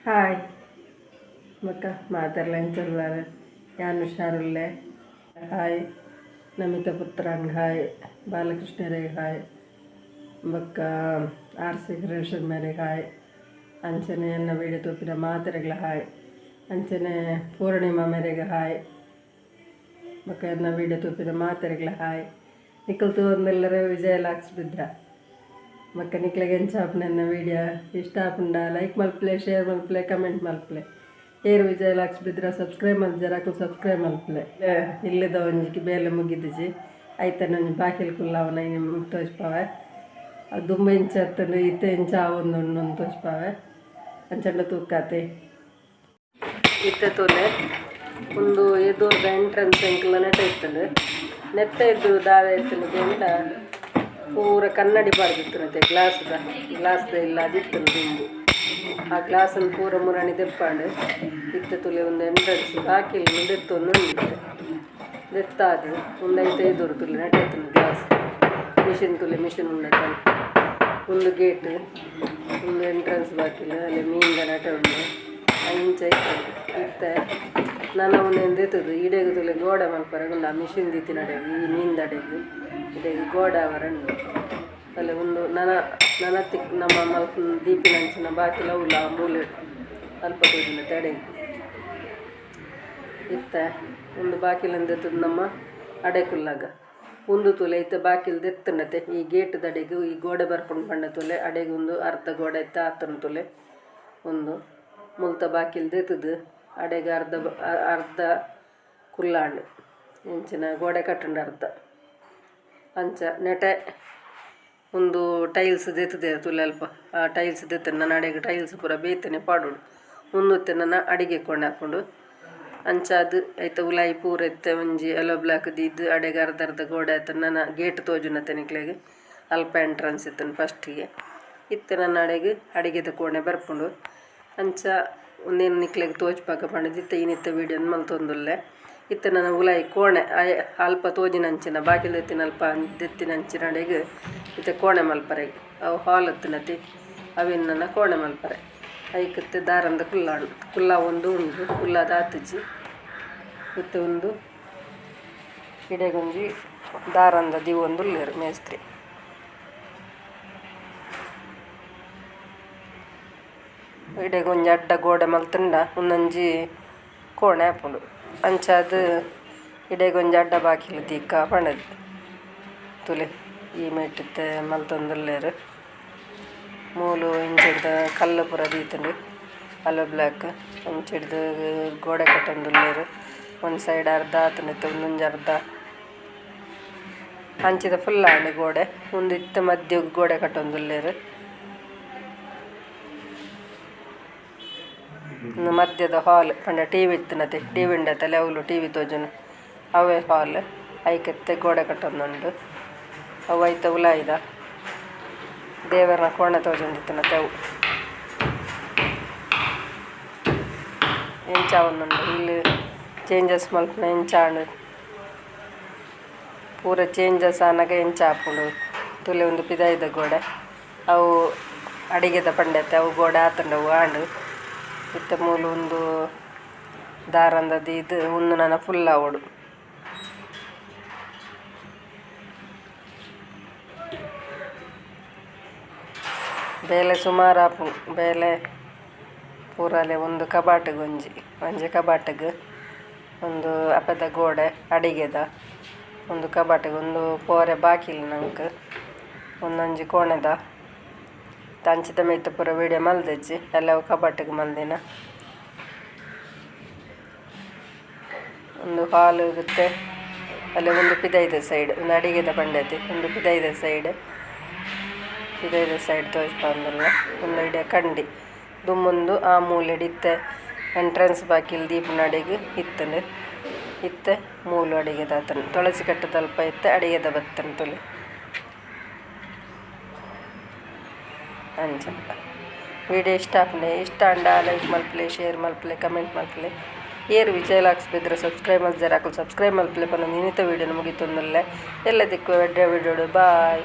Hi ಮಕ್ಕ ಮಾತಾಡ್ಲಂಚಲ್ವಾರ ಯಾನು ಹುಷಾರಿಲ್ಲೆ hi Namita ಪುತ್ರಾಂಗ್ hi ಬಾಲಕೃಷ್ಣರಿಗೆ hi ಬಕ್ಕ ಆರ್ಸಿ ಕ್ರಿಯೇಷನ್ ಮೇರೆಗೆ ಹಾಯ್ ಅಂಚನೆ ಎನ್ನ ವೀಡಿಯೋ ತೋಪಿನ ಮಾತೆರೆಗಳ ಹಾಯ್ ಅಂಚನೆ ಪೂರ್ಣಿಮಾ ಮೇರೆಗೆ ಹಾಯ್ ಬಕ್ಕ ಎನ್ನ ವೀಡಿಯೋ ತೋಪಿನ ಮಾತೆರೆಗಳ ಹಾಯ್ ನಿಖಲ್ ತೋರ್ನೆಲ್ಲರ ವಿಜಯಲಾಕ್ಸ್ ಬಿದ್ರ ಮಕ್ಕ ನಿಕ್ಲೆಗೆ ಎಂಚಾಪನ ವೀಡಿಯೋ ಇಷ್ಟ ಆಪುಂಡ ಲೈಕ್ ಮಲ್ಪಲೆ ಶೇರ್ ಮಲ್ಪಲೆ ಕಮೆಂಟ್ ಮಲ್ಪಲೆ ಏರು ವಿಜಯಲಾಕ್ಸ್ ಬಿದ್ರ ಸಬ್ಸ್ಕ್ರೈಬ್ ಮಲ್ಪಲೆ ಜರಾಕು ಸಬ್ಸ್ಕ್ರೈಬ್ ಮಲ್ಪಲೆ ಇಲ್ಲದ ಒಂಜಿಗೆ ಬೇಲೆ ಮುಗಿದಿಜಿ ಆಯ್ತಾನ ಒಂಜಿ ಬಾಕಿಲ್ ಕುಲ್ಲವನ ಇನ್ನು ತೋಚ್ಪಾವೆ ಅದು ದುಂಬ ಇಂಚ ಹತ್ತಂಡು ಇತ್ತ ಇಂಚ ಒಂದು ತೋಚ್ಪಾವೆ ಅಂಚಂಡ ತೂಕಾತೆ ಇತ್ತ ತೋಲೆ ಒಂದು ಎದುರ್ದ ಎಂಟ್ರೆನ್ಸ್ ಎಂಕಲ್ಲ ನೆಟ ಇತ್ತಂಡು ನೆತ್ತ ಇದ್ದು ದಾವೆ ಇತ್ತಂಡ ಪೂರ ಕನ್ನಡಿ ಬಾರ್ದಿತ್ತು ಗ್ಲಾಸ್ದ ಇಲ್ಲ ಅದಿತ್ತು ದುಂಬು ಆ ಗ್ಲಾಸನ್ನು ಪೂರ ಮುರಣಿ ದೆಪ್ಪಾಂಡು ಇತ್ತ ತುಲೆ ಒಂದು ಎಂಟ್ರೆನ್ಸ್ ಬಾಕಿಲ್ ದೆತ್ತೊಂದು ಉಂಡಿತ್ತು ದೆತ್ತಾದು ಒಂದು 5 ತುಲೆ ನೆಟ್ಟೈತು ಗ್ಲಾಸ್ ಮಿಷಿನ್ ತುಲೆ ಮಿಷಿನ್ ಉಂಡತ ಒಂದು ಗೇಟ್ ಒಂದು ಎಂಟ್ರೆನ್ಸ್ ಬಾಕಿಲ್ ಅಲ್ಲಿ ಮೀನಿಂದ ನಟ ಉಂಡು ಇಂಚ ಇತ್ತ ನಾನು ಅವನೇನು ದೆತ್ತದು ಇಡೆಗೆ ತುಲೆ ಗೋಡೆ ಮಲ್ಪರಗುಂಡು ಆ ಮಿಷಿನ್ ದಿತ್ತಿ ನಡೆಗೆ ಈ ಮೀನ್ದಡೆಗೆ ಇಡೆಗೆ ಗೋಡೆ ಅವರನ್ನು ಅಲ್ಲಿ ಒಂದು ನನತ್ತಿ ನಮ್ಮ ಮಲ್ಪ ದೀಪಿನಂಚಿನ ಬಾಕಿಲ ಉಲ್ಲ ಮೂಲೆ ಅಲ್ಪ ತೋಜಿನ ತಡೆಗೆ ಇತ್ತ ಒಂದು ಬಾಕಿಲನ್ನು ದೆತ್ತದು ನಮ್ಮ ಅಡೆಕುಲ್ಲಾಗ ಒಂದು ತುಲೆ ಇತ್ತ ಬಾಕಿಲ್ ದೆತ್ತಂಡತೆ ಈ ಗೇಟ್ ದಡೆಗೆ ಈ ಗೋಡೆ ಬರ್ಕೊಂಡು ಬಂಡ ತುಲೆ ಅಡೆಗೆ ಒಂದು ಅರ್ಧ ಗೋಡೆ ಇತ್ತ ಆತನ ತುಲೆ ಒಂದು ಮುಲ್ತ ಬಾಕಿಲ್ ದೆತ್ತದು ಅಡೆಗೆ ಅರ್ಧ ಕುಲ್ಲಾಂಡು ಇಂಚಿನ ಗೋಡೆ ಕಟ್ಟಂಡು ಅರ್ಧ ಅಂಚ ನೆಟೆ ಒಂದು ಟೈಲ್ಸ್ ದೆತ್ತದೆ ತುಲೆ ಅಲ್ಪ ಆ ಟೈಲ್ಸ್ ದೆತ್ತನೆ ನಾನು ಅಡೆಗೆ ಟೈಲ್ಸ್ ಪೂರ ಬೇತನೆ ಪಾಡೋಡು ಮುನ್ನೂತ್ತೆ ನನ್ನ ಅಡಿಗೆ ಕೊಂಡು ಹಾಕ್ಕೊಂಡು ಅಂಚ ಅದು ಆಯ್ತು ಉಲಾಯಿ ಪೂರ ಎತ್ತೆ ಒಂಜಿ ಎಲ್ಲೋ ಬ್ಲಾಕ್ ದಿದ್ದು ಅಡೆಗೆ ಅರ್ಧ ಗೋಡೆ ಆಯ್ತು ನನ್ನ ಗೇಟ್ ತೋಜುನತ್ತೆ ನಿಕ್ಲೆಗೆ ಅಲ್ಪ ಎಂಟ್ರೆನ್ಸ್ ಇತ್ತನು ಫಸ್ಟಿಗೆ ಇತ್ತು ನನ್ನ ಅಡೆಗೆ ಅಡಿಗೆದ ಕೋಣೆ ಬರ್ಕೊಂಡು ಅಂಚ ಒಂದೇನು ನಿಕ್ಲೆಗೆ ತೋಚ್ಪಾಕ ಪಂಡಿದ್ದು ಇನ್ನಿತ್ತ ವೀಡಿಯೋನ ಮಲ್ತೊಂದುಲ್ಲೆ ಇತ್ತ ನನ್ನ ಉಲಾಯಿ ಕೋಣೆ ಅಲ್ಪ ತೋಜಿನಂಚಿನ ಬಾಕಿಲ್ ದೆತ್ತಿನ ಅಲ್ಪ ದೆತ್ತಿನಂಚಿನ ಅಡೆಗೆ ಇತ್ತ ಕೋಣೆ ಮಲ್ಪರೆಗೆ ಅವು ಹಾಲ್ ಹತ್ತಿನತಿ ಅವಿನ ನನ್ನ ಕೋಣೆ ಮಲ್ಪರೆ ಐಕತ್ತೆ ದಾರಂದ ಕುಲ್ಲ ಒಂದು ಉಂಡು ಕುಲ್ಲದ ಆತಜಿ ಇತ್ತ ಒಂದು ಇಡೆಗೊಂಜಿ ದಾರಂದ ದಿವು ಒಂದು ಉಳ್ಳೇರು ಮೇಸ್ತ್ರಿ ಇಡೆಗೊಂಜಿ ಅಡ್ಡ ಗೋಡೆ ಮಲ್ತಂಡ ಒಂದೊಂಜಿ ಕೋಣೆ ಹಾಪುಂಡು ಅಂಚ ಅದು ಇಡೆಗೊಂಜಿ ಅಡ್ಡ ಬಾಕಿಲು ದೀಕ ಪಣದು ತುಲೆ ಈ ಮೇಟಿತ್ತೆ ಮಲ್ತೊಂದುಲ್ಲೇರು ಮೂಲು ಇಂಚಿಡ್ದ ಕಲ್ಲು ಪೂರ ದೀತಂಡು ಅಲ್ಲೋ ಬ್ಲ್ಯಾಕ್ ಇಂಚಿಡ್ದು ಗೋಡೆ ಕಟ್ಟೊಂದುಲ್ಲೇರು ಒಂದು ಸೈಡ್ ಅರ್ಧ ಆತನಿತ್ತು ಒಂದೊಂಜಿ ಅರ್ಧ ಅಂಚಿದ ಫುಲ್ ಆಂಡು ಗೋಡೆ ಒಂದು ಇತ್ತ ಮಧ್ಯ ಗೋಡೆ ಕಟ್ಟೊಂದುಲ್ಲೇರು ಮಧ್ಯದ ಹಾಲ್ ಪಂಡ ಟಿ ವಿ ಇತ್ತನತೆ ಟಿ ವಿ ಉಂಡತಲೆ ಅವಳು ಟಿ ವಿ ತೋಜುನು ಅವೇ ಹಾಲ್ ಐಕೆತ್ತೆ ಗೋಡೆ ಕಟ್ಟೊಂದುಂಡು ಅವು ಐತ ಉಲಾಯ್ದ ದೇವರನ ಕೋಣೆ ತೋಜೊಂದಿತ್ತನತೆ ಅವು ಎಂಚ ಒಂದುಂಡು ಇಲ್ಲಿ ಚೇಂಜಸ್ ಮಲ್ಪನ ಎಂಚಾಂಡು ಪೂರ ಚೇಂಜಸ್ ಆನಾಗ ಎಂಚ ಹಾಪುಂಡು ತುಲೆ ಒಂದು ಪಿದಾಯ್ದ ಗೋಡೆ ಅವು ಅಡಿಗೆದ ಪಂಡತೆ ಅವು ಗೋಡೆ ಆತಂಡವು ಆಂಡು ಇತ್ತ ಮೂಲು ಒಂದು ದಾರಂದದ್ದು ಇದು ಒಂದು ನನ್ನ ಫುಲ್ ಆವಡು ಬೇಲೆ ಸುಮಾರು ಆಪು ಬೇಲೆ ಪೂರಲೆ ಒಂದು ಕಬಾಟಿಗೆ ಒಂಜಿ ಕಬಾಟಿಗೆ ಒಂದು ಅಪದ ಗೋಡೆ ಅಡಿಗೆದ ಒಂದು ಕಬಾಟಿಗೆ ಒಂದು ಪೋರೆ ಬಾಕಿಲು ನಂಗೆ ಒಂದೊಂಜಿ ಕೋಣೆದ ತಂಚಿದ ಮೇಯ್ತ ಪೂರ ವೀಡಿಯೋ ಮಲ್ದಜ್ಜಿ ಎಲ್ಲವೂ ಕಬಾಟಿಗೆ ಮಲ್ದಿನ ಒಂದು ಹಾಲು ಇರುತ್ತೆ ಅಲ್ಲಿ ಒಂದು ಪಿದೈದ ಸೈಡ್ ಒಂದು ಅಡಿಗೆದ ಬಂಡೈತಿ ಒಂದು ಪಿದೈದ ಸೈಡ್ ತೋರಿಸ್ಬಂದಿಲ್ಲ ಒಂದು ಇಡೀ ಕಂಡಿ ದುಮ್ಮೊಂದು ಆ ಮೂಲೆ ಇತ್ತೆ ಎಂಟ್ರೆನ್ಸ್ ಬಾಕಿಲ್ ದೀಪನ ಅಡಿಗೆ ಇತ್ತನೆ ಇತ್ತೆ ಮೂಲು ಅಡಿಗೆದ ಆತನ ತುಳಸಿ ಕಟ್ಟದ ಅಲ್ಪ ಇತ್ತೆ ಅಡಿಗೆದ ಬತ್ತನ ತುಲೆ ಅಂಚ ವೀಡಿಯೋ ಇಷ್ಟ ಅಂಡ ಲೈಕ್ ಮಲ್ಪಲೆ ಶೇರ್ ಮಲ್ಪಲೆ ಕಮೆಂಟ್ ಮಲ್ಪಲೆ ಏರು ವಿಜಯಲಾಕ್ಸ್ ಬಿದ್ದರೆ ಸಬ್ಸ್ಕ್ರೈಬ್ ಮಲ್ಪಲೆ ಸಬ್ಸ್ಕ್ರೈಬ್ ಮಲ್ಪಲೆ ಪನ್ನ ನಿನ್ನಿತ ವೀಡಿಯೋನ ಮುಗಿತೊಂದಲ್ಲೇ ಎಲ್ಲ ದಿಕ್ಕು ವಿಡಿಯೋಡು ಬಾಯ್.